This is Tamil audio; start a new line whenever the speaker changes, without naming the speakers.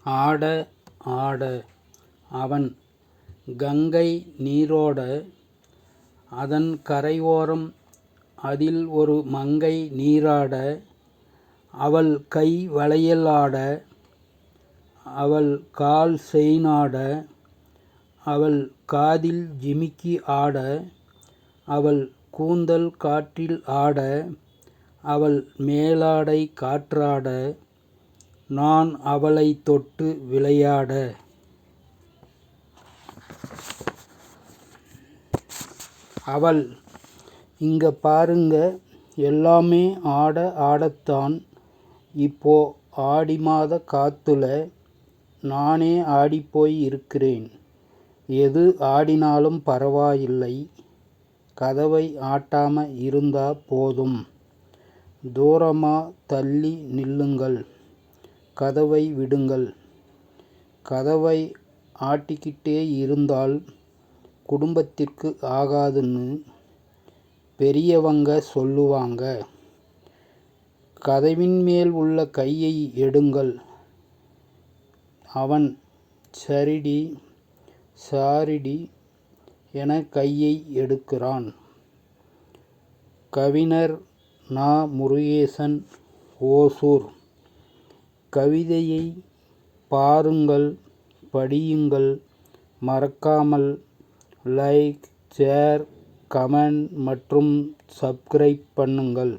ஆட ஆட அவன் கங்கை நீரோட அதன் கரையோரம் அதில் ஒரு மங்கை நீராட அவள் கை வளையல் ஆட அவள் கால் செயினாட அவள் காதில் ஜிமிக்கி ஆட அவள் கூந்தல் காற்றில் ஆட அவள் மேலாடை காற்றாட நான் அவளை தொட்டு விளையாட. அவள் இங்க பாருங்க எல்லாமே ஆட ஆடத்தான் இப்போ ஆடி மாத காத்துல நானே ஆடிப்போய் இருக்கிறேன். எது ஆடினாலும் பரவாயில்லை, கதவை ஆட்டாம இருந்தா போதும். தூரமா தள்ளி நில்லுங்கள், கதவை விடுங்கள். கதவை ஆட்டிக்கிட்டே இருந்தால் குடும்பத்திற்கு ஆகாதுன்னு பெரியவங்க சொல்லுவாங்க. கதவின் மேல் உள்ள கையை எடுங்கள். அவன் சரிடி சாரிடி என கையை எடுக்கிறான். கவிஞர் நா. முருகேசன், ஓசூர். கவிதையை பாருங்கள், படியுங்கள். மறக்காமல் லைக், ஷேர், கமெண்ட் மற்றும் சப்ஸ்கிரைப் பண்ணுங்கள்.